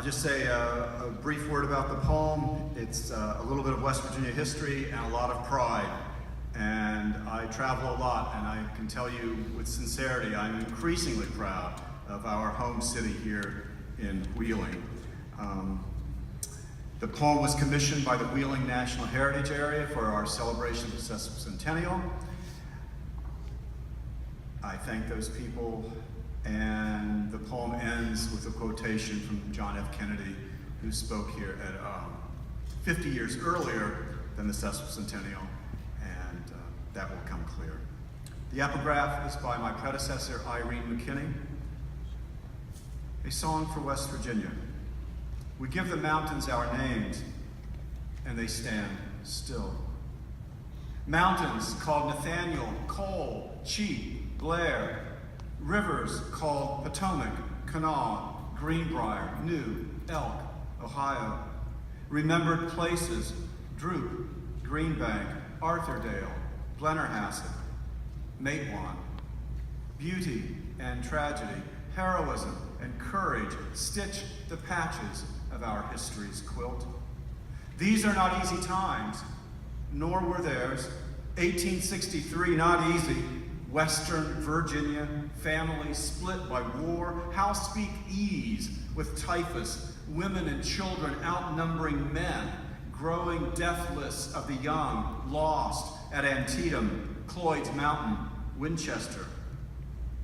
I'll just say a brief word about the poem. It's a little bit of West Virginia history and a lot of pride. And I travel a lot, and I can tell you with sincerity, I'm increasingly proud of our home city here in Wheeling. The poem was commissioned by the Wheeling National Heritage Area for our celebration of the sesquicentennial. I thank those people, and the poem ends with a quotation from John F. Kennedy, who spoke here at 50 years earlier than the sesquicentennial, and that will come clear. The epigraph is by my predecessor, Irene McKinney. A song for West Virginia. We give the mountains our names, and they stand still. Mountains called Nathaniel, Cole, Cheat, Blair. Rivers called Potomac, Kanawha, Greenbrier, New, Elk, Ohio. Remembered places, Droop, Greenbank, Arthurdale, Blennerhassett, Matewan. Beauty and tragedy, heroism and courage stitch the patches of our history's quilt. These are not easy times, nor were theirs. 1863, not easy. Western Virginia, families split by war. How speak ease with typhus, women and children outnumbering men, growing deathless of the young, lost at Antietam, Cloyd's Mountain, Winchester.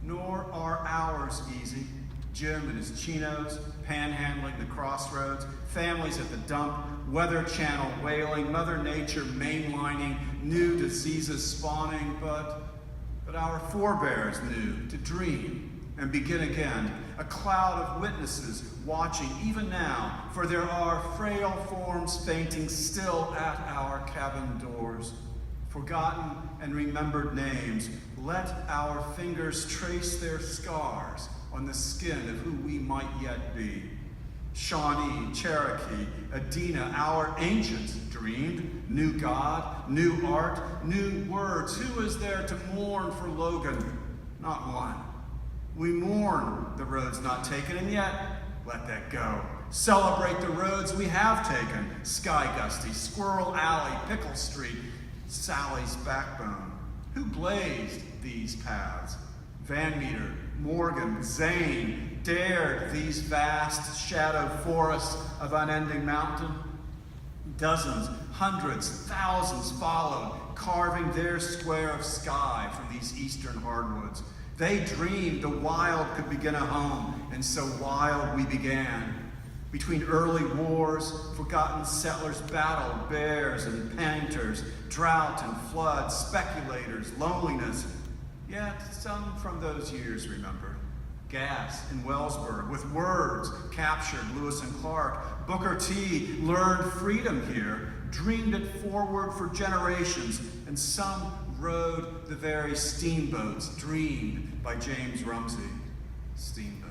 Nor are ours easy. Jim and his chinos, panhandling the crossroads, families at the dump, Weather Channel wailing, Mother Nature mainlining, new diseases spawning, but our forebears knew to dream and begin again. A cloud of witnesses watching even now, for there are frail forms fainting still at our cabin doors. Forgotten and remembered names, let our fingers trace their scars on the skin of who we might yet be. Shawnee, Cherokee, Adena, our ancients dreamed. New God, new art, new words. Who is there to mourn for Logan? Not one. We mourn the roads not taken, and yet, let that go. Celebrate the roads we have taken. Sky Gusty, Squirrel Alley, Pickle Street, Sally's Backbone. Who blazed these paths? Van Meter, Morgan, Zane, dared these vast shadow forests of unending mountain? Dozens, hundreds, thousands followed, carving their square of sky from these eastern hardwoods. They dreamed the wild could begin a home, and so wild we began. Between early wars, forgotten settlers battled bears and panthers, drought and flood, speculators, loneliness. Yet some from those years remembered. Gas in Wellsburg, with words, captured Lewis and Clark. Booker T learned freedom here, dreamed it forward for generations, and some rode the very steamboats dreamed by James Rumsey. Steamboats.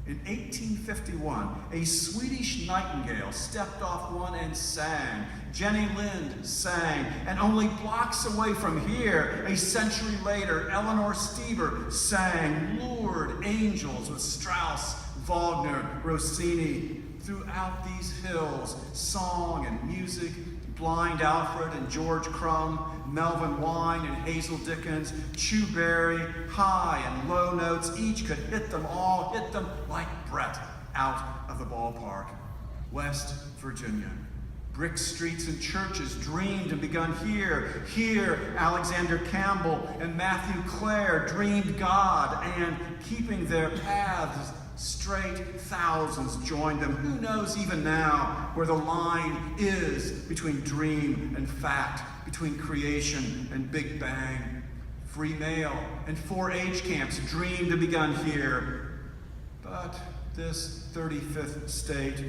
In 1851, a Swedish nightingale stepped off one and sang. Jenny Lind sang, and only blocks away from here, a century later, Eleanor Stever sang Lured Angels with Strauss, Wagner, Rossini. Throughout these hills, song and music, Blind Alfred and George Crumb, Melvin Wine and Hazel Dickens, Chew Berry, high and low notes, each could hit them all, hit them like Brett out of the ballpark. West Virginia. Brick streets and churches dreamed and begun here. Here, Alexander Campbell and Matthew Clare dreamed God, and keeping their paths straight, thousands joined them. Who knows even now where the line is between dream and fact, between creation and Big Bang? Free mail and 4-H camps dreamed and begun here. But this 35th state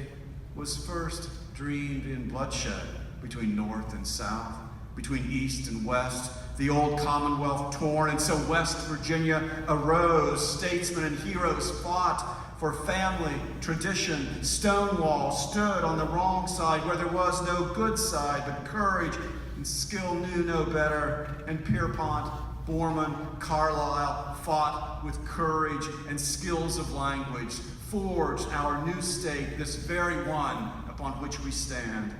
was first dreamed in bloodshed between North and South, between East and West, the old Commonwealth torn, and so West Virginia arose. Statesmen and heroes fought for family, tradition. Stonewall stood on the wrong side where there was no good side, but courage and skill knew no better. And Pierpont Borman, Carlyle fought with courage and skills of language, forged our new state, this very one upon which we stand.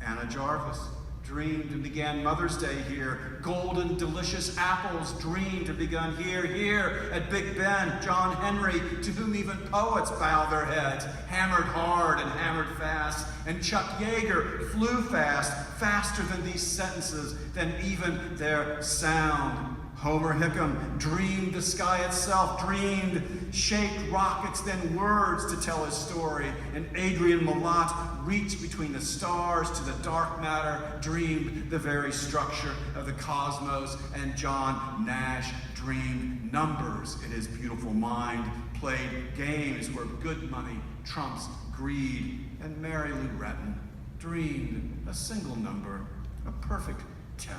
Anna Jarvis dreamed and began Mother's Day here. Golden, delicious apples dreamed and begun here at Big Ben. John Henry, to whom even poets bow their heads, hammered hard and hammered fast. And Chuck Yeager flew fast, faster than these sentences, than even their sound. Homer Hickam dreamed the sky itself, dreamed shaped rockets, then words to tell his story. And Adrian Malott reached between the stars to the dark matter, dreamed the very structure of the cosmos. And John Nash dreamed numbers in his beautiful mind, played games where good money trumps greed. And Mary Lou Retton dreamed a single number, a perfect 10.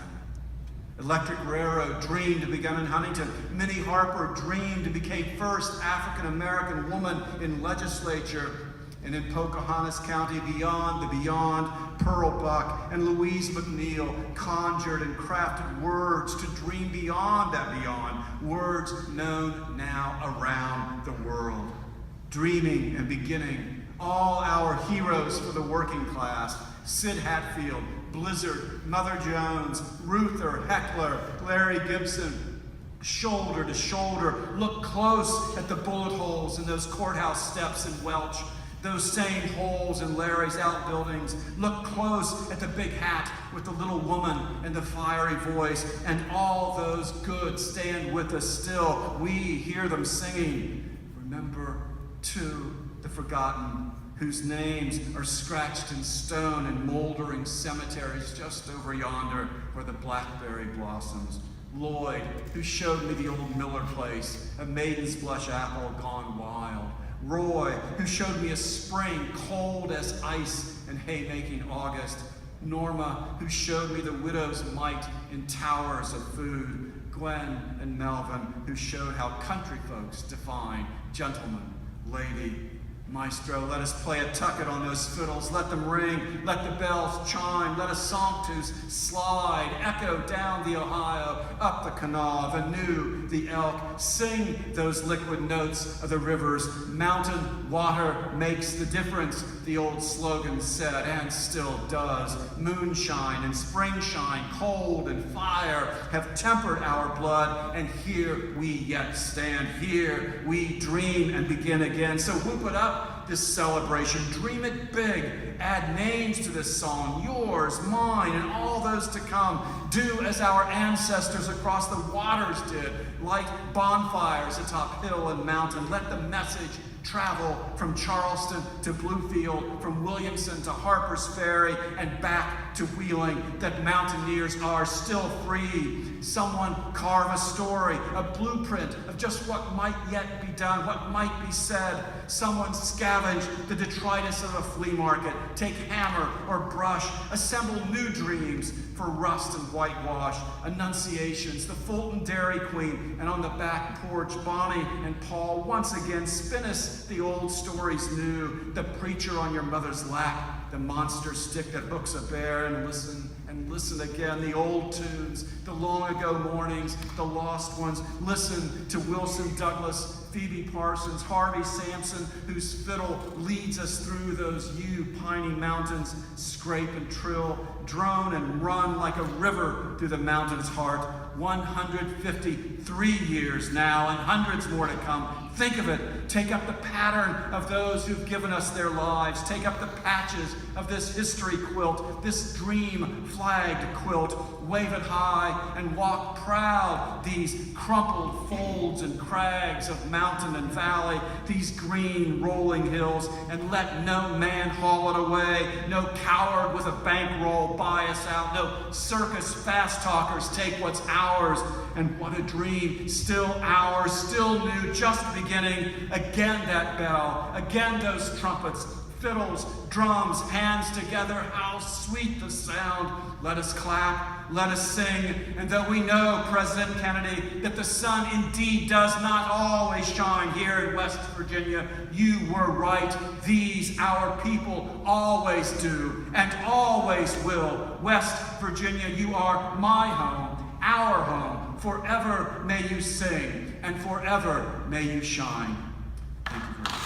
Electric Railroad dreamed to begin in Huntington. Minnie Harper dreamed and became first African-American woman in legislature. And in Pocahontas County, beyond the beyond, Pearl Buck and Louise McNeil conjured and crafted words to dream beyond that beyond, words known now around the world. Dreaming and beginning, all our heroes for the working class, Sid Hatfield, Blizzard, Mother Jones, Ruther, Heckler, Larry Gibson, shoulder to shoulder, look close at the bullet holes in those courthouse steps in Welch, those same holes in Larry's outbuildings. Look close at the big hat with the little woman and the fiery voice, and all those good stand with us still. We hear them singing. Remember, too, the forgotten, whose names are scratched in stone in moldering cemeteries just over yonder where the blackberry blossoms. Lloyd, who showed me the old Miller place, a maiden's blush apple gone wild. Roy, who showed me a spring cold as ice and haymaking August. Norma, who showed me the widow's mite in towers of food. Gwen and Melvin, who showed how country folks define gentleman, lady. Maestro, let us play a tucket on those fiddles. Let them ring, let the bells chime, let a sanctus slide, echo down the Ohio, up the Kanawha, anew the Elk. Sing those liquid notes of the rivers. Mountain water makes the difference, the old slogan said, and still does. Moonshine and springshine, cold and fire have tempered our blood, and here we yet stand. Here we dream and begin again. So whoop it up, this celebration. Dream it big. Add names to this song, yours, mine, and all those to come. Do as our ancestors across the waters did. Light bonfires atop hill and mountain. Let the message travel from Charleston to Bluefield, from Williamson to Harper's Ferry, and back to Wheeling, that mountaineers are still free. Someone carve a story, a blueprint of just what might yet be done, what might be said. Someone scavenge the detritus of a flea market, take hammer or brush, assemble new dreams for rust and whitewash, annunciations, the Fulton Dairy Queen, and on the back porch, Bonnie and Paul once again spin us the old stories new, the preacher on your mother's lap, the monster stick that hooks a bear, and listen again, the old tunes, the long ago mornings, the lost ones. Listen to Wilson Douglas, Phoebe Parsons, Harvey Sampson, whose fiddle leads us through those piney mountains. Scrape and trill, drone and run like a river through the mountain's heart. 153 years now, and hundreds more to come. Think of it. Take up the pattern of those who've given us their lives. Take up the patches of this history quilt, this dream-flagged quilt. Wave it high and walk proud these crumpled folds and crags of mountain and valley, these green rolling hills, and let no man haul it away. No coward with a bankroll buy us out. No circus fast talkers take what's ours. And what a dream, still ours, still new, just beginning. Again that bell, again those trumpets, fiddles, drums, hands together, how sweet the sound. Let us clap, let us sing, and though we know, President Kennedy, that the sun indeed does not always shine here in West Virginia, you were right. These, our people, always do and always will. West Virginia, you are my home, our home, Forever may you sing, and forever may you shine. Thank you very much.